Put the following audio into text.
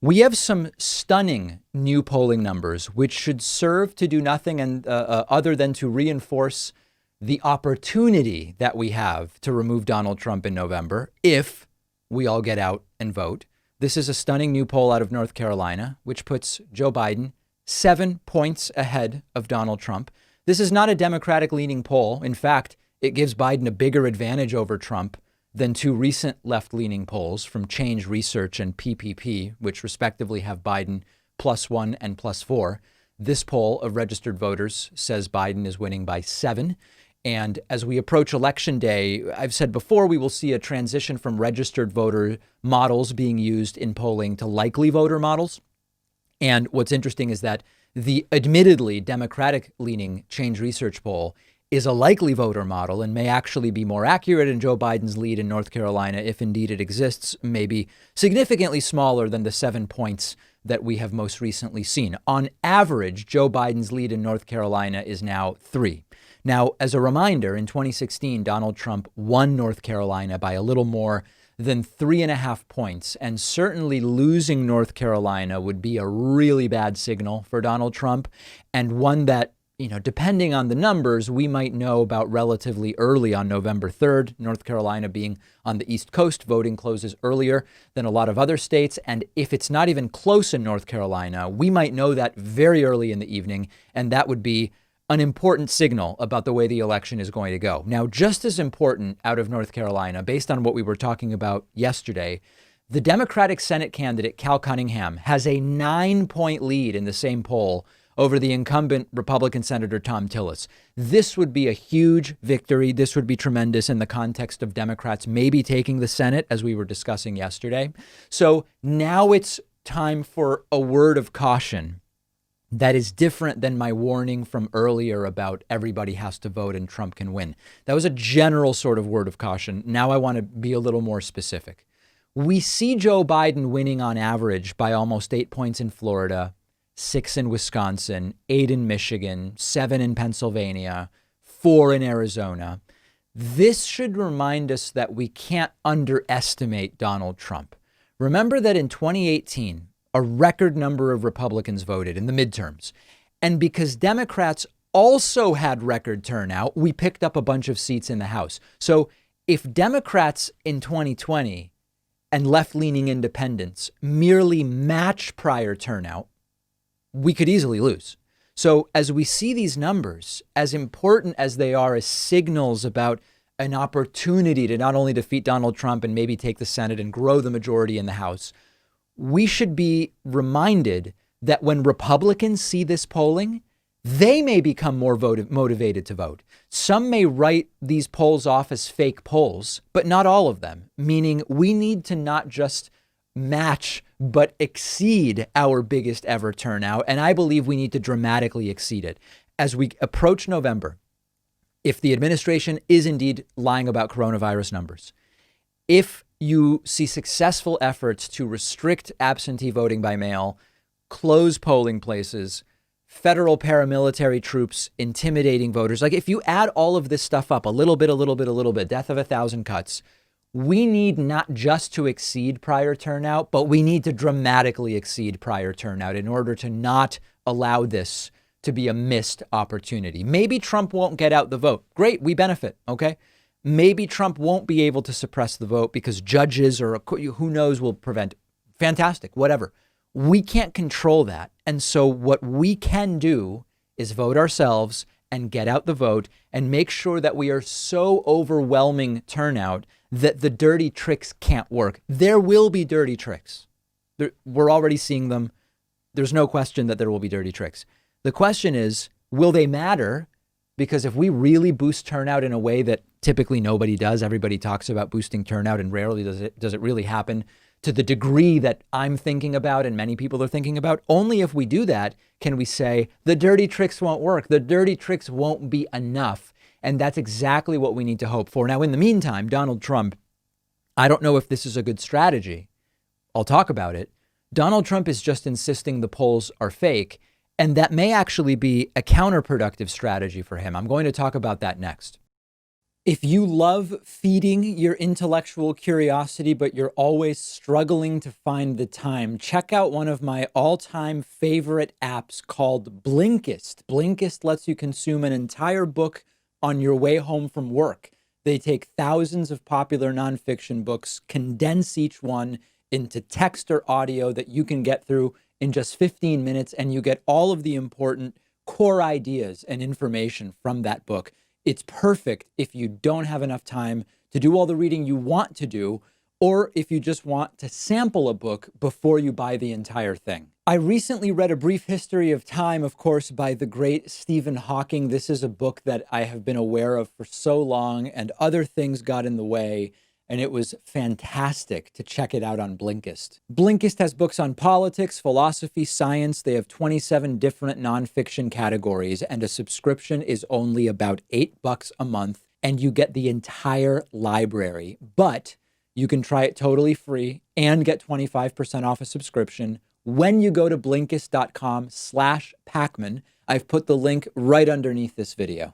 We have some stunning new polling numbers, which should serve to do nothing other than to reinforce the opportunity that we have to remove Donald Trump in November if we all get out and vote. This is a stunning new poll out of North Carolina, which puts Joe Biden 7 points ahead of Donald Trump. This is not a Democratic-leaning poll. In fact, it gives Biden a bigger advantage over Trump than two recent left-leaning polls from Change Research and PPP, which respectively have Biden +1 and +4. This poll of registered voters says Biden is winning by 7. And as we approach Election Day, I've said before, we will see a transition from registered voter models being used in polling to likely voter models. And what's interesting is that the admittedly Democratic-leaning Change Research poll is a likely voter model and may actually be more accurate, and Joe Biden's lead in North Carolina, if indeed it exists, may be significantly smaller than the 7 points that we have most recently seen. On average, Joe Biden's lead in North Carolina is now 3. Now, as a reminder, in 2016, Donald Trump won North Carolina by a little more than 3.5 points, and certainly losing North Carolina would be a really bad signal for Donald Trump, and one that, depending on the numbers, we might know about relatively early on November 3rd. North Carolina being on the East Coast, voting closes earlier than a lot of other states. And if it's not even close in North Carolina, we might know that very early in the evening. And that would be an important signal about the way the election is going to go. Now, just as important out of North Carolina, based on what we were talking about yesterday, the Democratic Senate candidate, Cal Cunningham, has a 9-point lead in the same poll over the incumbent Republican Senator Tom Tillis. This would be a huge victory. This would be tremendous in the context of Democrats maybe taking the Senate, as we were discussing yesterday. So now it's time for a word of caution that is different than my warning from earlier about everybody has to vote and Trump can win. That was a general sort of word of caution. Now I want to be a little more specific. We see Joe Biden winning on average by almost 8 points in Florida, 6 in Wisconsin, 8 in Michigan, 7 in Pennsylvania, 4 in Arizona. This should remind us that we can't underestimate Donald Trump. Remember that in 2018, a record number of Republicans voted in the midterms. And because Democrats also had record turnout, we picked up a bunch of seats in the House. So if Democrats in 2020 and left-leaning independents merely match prior turnout, we could easily lose. So as we see these numbers, as important as they are as signals about an opportunity to not only defeat Donald Trump and maybe take the Senate and grow the majority in the House, we should be reminded that when Republicans see this polling, they may become more motivated to vote. Some may write these polls off as fake polls, but not all of them, meaning we need to not just match, but exceed our biggest ever turnout. And I believe we need to dramatically exceed it. As we approach November, if the administration is indeed lying about coronavirus numbers, if you see successful efforts to restrict absentee voting by mail, close polling places, federal paramilitary troops intimidating voters, like if you add all of this stuff up, a little bit, death of 1,000 cuts, we need not just to exceed prior turnout, but we need to dramatically exceed prior turnout in order to not allow this to be a missed opportunity. Maybe Trump won't get out the vote. Great, we benefit, okay? Maybe Trump won't be able to suppress the vote because judges or who knows will prevent it. Fantastic, whatever. We can't control that. And so what we can do is vote ourselves and get out the vote and make sure that we are so overwhelming turnout that the dirty tricks can't work. There will be dirty tricks. We're already seeing them. There's no question that there will be dirty tricks. The question is, will they matter? Because if we really boost turnout in a way that typically nobody does, everybody talks about boosting turnout and rarely does it really happen to the degree that I'm thinking about and many people are thinking about. Only if we do that can we say the dirty tricks won't work. The dirty tricks won't be enough. And that's exactly what we need to hope for. Now, in the meantime, Donald Trump, I don't know if this is a good strategy. I'll talk about it. Donald Trump is just insisting the polls are fake, and that may actually be a counterproductive strategy for him. I'm going to talk about that next. If you love feeding your intellectual curiosity, but you're always struggling to find the time, check out one of my all-time favorite apps called Blinkist. Blinkist lets you consume an entire book on your way home from work. They take thousands of popular nonfiction books, condense each one into text or audio that you can get through in just 15 minutes, and you get all of the important core ideas and information from that book. It's perfect if you don't have enough time to do all the reading you want to do, or if you just want to sample a book before you buy the entire thing. I recently read A Brief History of Time, of course, by the great Stephen Hawking. This is a book that I have been aware of for so long, and other things got in the way, and it was fantastic to check it out on Blinkist. Blinkist has books on politics, philosophy, science. They have 27 different nonfiction categories, and a subscription is only about $8 a month, and you get the entire library. But you can try it totally free and get 25% off a subscription when you go to Blinkist.com/Pakman. I've put the link right underneath this video.